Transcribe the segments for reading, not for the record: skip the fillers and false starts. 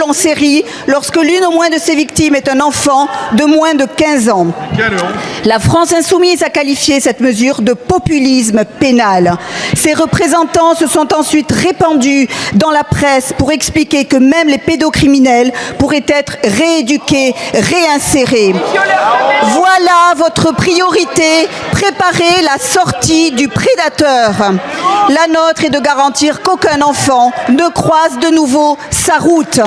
en série lorsque l'une au moins de ces victimes est un enfant de moins de 15 ans. La France insoumise a qualifié cette mesure de populisme pénal. Ses représentants se sont ensuite répandus dans la presse pour expliquer que même les pédocriminels pourraient être rééduqués, réinsérés. Voilà votre priorité, préparer la sortie du prédateur. La nôtre est de garantir qu'aucun enfant ne croise de nouveau sa route.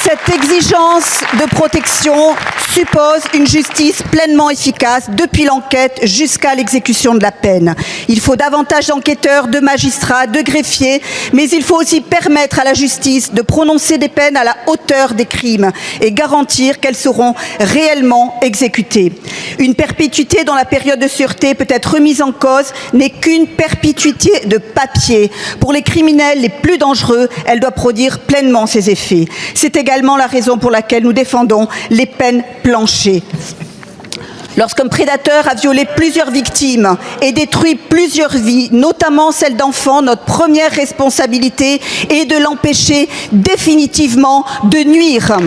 Cette exigence de protection suppose une justice pleinement efficace depuis l'enquête jusqu'à l'exécution de la peine. Il faut davantage d'enquêteurs, de magistrats, de greffiers, mais il faut aussi permettre à la justice de prononcer des peines à la hauteur des crimes et garantir qu'elles seront réellement exécutées. Une perpétuité dont la période de sûreté peut être remise en cause n'est qu'une perpétuité de papier. Pour les criminels les plus dangereux, elle doit produire pleinement ses effets. C'est également la raison pour laquelle nous défendons les peines planchers. Lorsqu'un prédateur a violé plusieurs victimes et détruit plusieurs vies, notamment celles d'enfants, notre première responsabilité est de l'empêcher définitivement de nuire.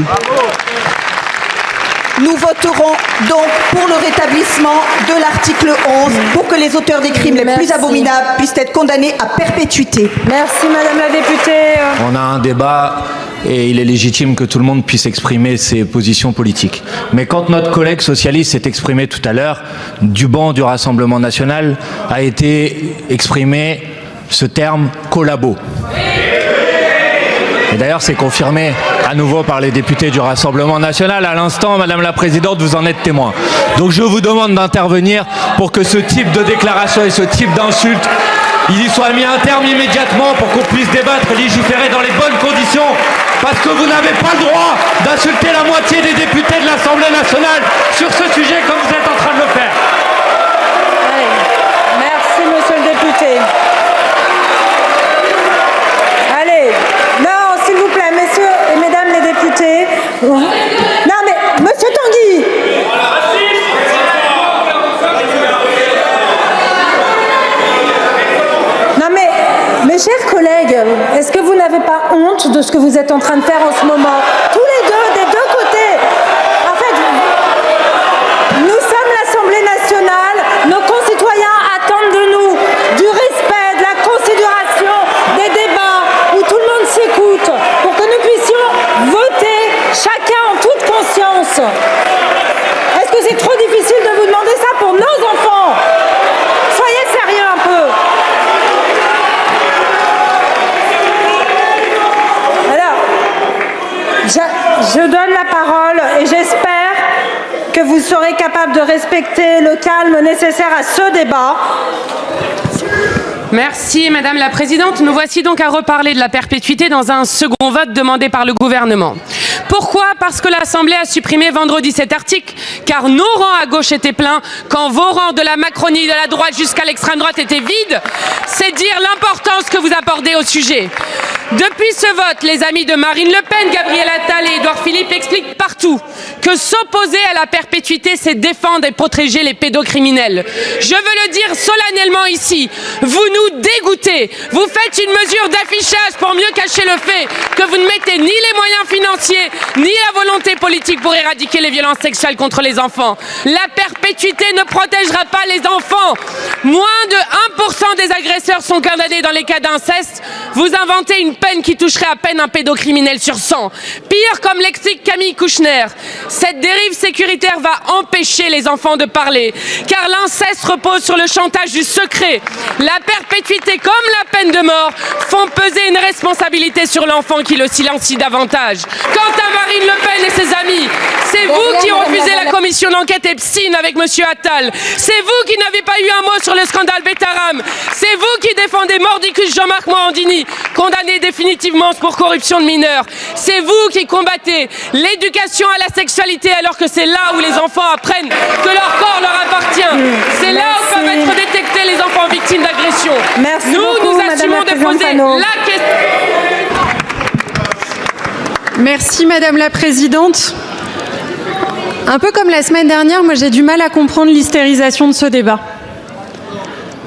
Nous voterons donc pour le rétablissement de l'article 11 pour que les auteurs des crimes les plus abominables puissent être condamnés à perpétuité. Merci Madame la députée. On a un débat et il est légitime que tout le monde puisse exprimer ses positions politiques. Mais quand notre collègue socialiste s'est exprimé tout à l'heure, du banc du Rassemblement national a été exprimé ce terme collabo. Et d'ailleurs, c'est confirmé à nouveau par les députés du Rassemblement national. À l'instant, Madame la Présidente, vous en êtes témoin. Donc je vous demande d'intervenir pour que ce type de déclaration et ce type d'insulte, il y soit mis un terme immédiatement pour qu'on puisse débattre, légiférer dans les bonnes conditions. Parce que vous n'avez pas le droit d'insulter la moitié des députés de l'Assemblée nationale sur ce sujet comme vous êtes en train de le faire. Allez. Merci Monsieur le député. Allez, non, s'il vous plaît, messieurs et mesdames les députés. Non mais, Monsieur Tanguy. Non mais, mes chers collègues, est-ce que vous n'avez pas honte de ce que vous êtes en train de faire en ce moment? Tous les deux, des deux côtés. En fait, nous sommes l'Assemblée nationale, nos concitoyens attendent de nous du respect, de la considération, des débats où tout le monde s'écoute pour que nous puissions voter chacun en toute conscience. Est-ce que c'est trop difficile de vous demander ça pour nos enfants? Soyez sérieux un peu. Je donne la parole et j'espère que vous serez capable de respecter le calme nécessaire à ce débat. Merci Madame la Présidente. Nous voici donc à reparler de la perpétuité dans un second vote demandé par le gouvernement. Pourquoi? Parce que l'Assemblée a supprimé vendredi cet article, car nos rangs à gauche étaient pleins, quand vos rangs de la Macronie, de la droite jusqu'à l'extrême droite étaient vides. C'est dire l'importance que vous accordez au sujet. Depuis ce vote, les amis de Marine Le Pen, Gabriel Attal et Édouard Philippe expliquent partout que s'opposer à la perpétuité, c'est défendre et protéger les pédocriminels. Je veux le dire solennellement ici, vous nous dégoûtez. Vous faites une mesure d'affichage pour mieux cacher le fait que vous ne mettez ni les moyens financiers, ni la volonté politique pour éradiquer les violences sexuelles contre les enfants. La perpétuité ne protégera pas les enfants. Moins de 1% des agresseurs sont condamnés dans les cas d'inceste. Vous inventez une peine qui toucherait à peine un pédocriminel sur 100. Pire, comme l'explique Camille Kouchner, cette dérive sécuritaire va empêcher les enfants de parler, car l'inceste repose sur le chantage du secret. La perpétuité comme la peine de mort font peser une responsabilité sur l'enfant qui le silencie davantage. Quant à Marine Le Pen et ses amis, c'est vous qui refusez la commission d'enquête Epstein avec M. Attal. C'est vous qui n'avez pas eu un mot sur le scandale Betaram. C'est vous qui défendez Mordicus Jean-Marc Morandini, condamné définitivement pour corruption de mineurs. C'est vous qui combattez l'éducation à la sexualité alors que c'est là où les enfants apprennent que leur corps leur appartient. C'est là où peuvent être détectés les enfants victimes d'agression. Nous assumons de poser la question. Merci Madame la Présidente. Un peu comme la semaine dernière, moi j'ai du mal à comprendre l'hystérisation de ce débat.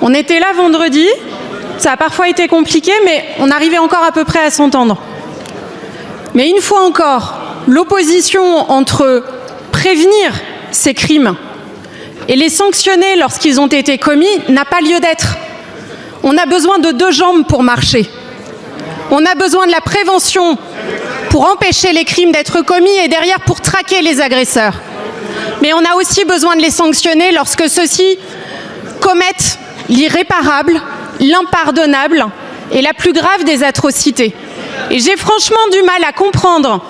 On était là vendredi, Ça a parfois été compliqué, mais on arrivait encore à peu près à s'entendre. Mais une fois encore, l'opposition entre prévenir ces crimes et les sanctionner lorsqu'ils ont été commis n'a pas lieu d'être. On a besoin de deux jambes pour marcher. On a besoin de la prévention pour empêcher les crimes d'être commis et derrière pour traquer les agresseurs. Mais on a aussi besoin de les sanctionner lorsque ceux-ci commettent l'irréparable, l'impardonnable et la plus grave des atrocités. Et j'ai franchement du mal à comprendre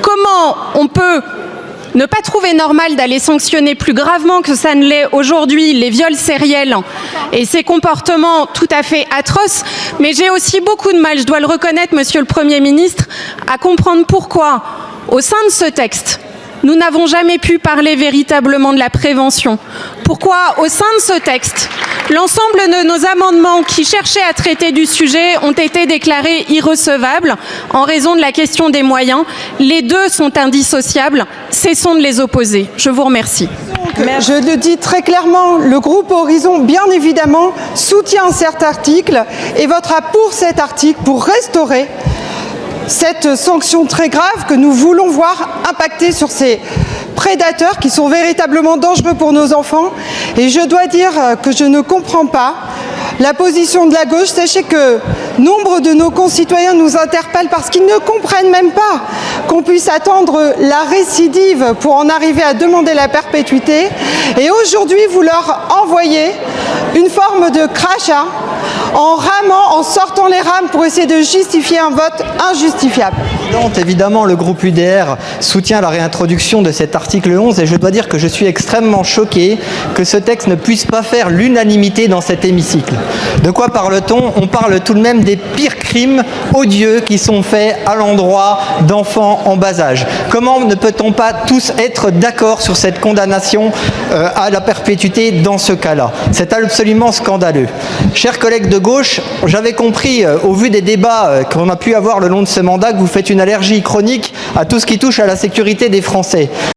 comment on peut ne pas trouver normal d'aller sanctionner plus gravement que ça ne l'est aujourd'hui les viols sériels et ces comportements tout à fait atroces. Mais j'ai aussi beaucoup de mal, je dois le reconnaître, Monsieur le Premier ministre, à comprendre pourquoi, au sein de ce texte, nous n'avons jamais pu parler véritablement de la prévention. Pourquoi, au sein de ce texte, l'ensemble de nos amendements qui cherchaient à traiter du sujet ont été déclarés irrecevables en raison de la question des moyens. Les deux sont indissociables. Cessons de les opposer. Je vous remercie. Je le dis très clairement, le groupe Horizon, bien évidemment, soutient cet article et votera pour cet article pour restaurer cette sanction très grave que nous voulons voir impacter sur ces prédateurs qui sont véritablement dangereux pour nos enfants. Et je dois dire que je ne comprends pas la position de la gauche. Sachez que nombre de nos concitoyens nous interpellent parce qu'ils ne comprennent même pas qu'on puisse attendre la récidive pour en arriver à demander la perpétuité. Et aujourd'hui, vous leur envoyez une forme de crachat en ramant, en sortant les rames pour essayer de justifier un vote injustifiable. Évidemment, le groupe UDR soutient la réintroduction de cet article 11 et je dois dire que je suis extrêmement choqué que ce texte ne puisse pas faire l'unanimité dans cet hémicycle. De quoi parle-t-on? On parle tout de même des pires crimes odieux qui sont faits à l'endroit d'enfants en bas âge. Comment ne peut-on pas tous être d'accord sur cette condamnation à la perpétuité dans ce cas-là? C'est absolument scandaleux. Chers collègues de gauche, j'avais compris au vu des débats qu'on a pu avoir le long de ce mandat que vous faites une allergie chronique à tout ce qui touche à la sécurité des Français.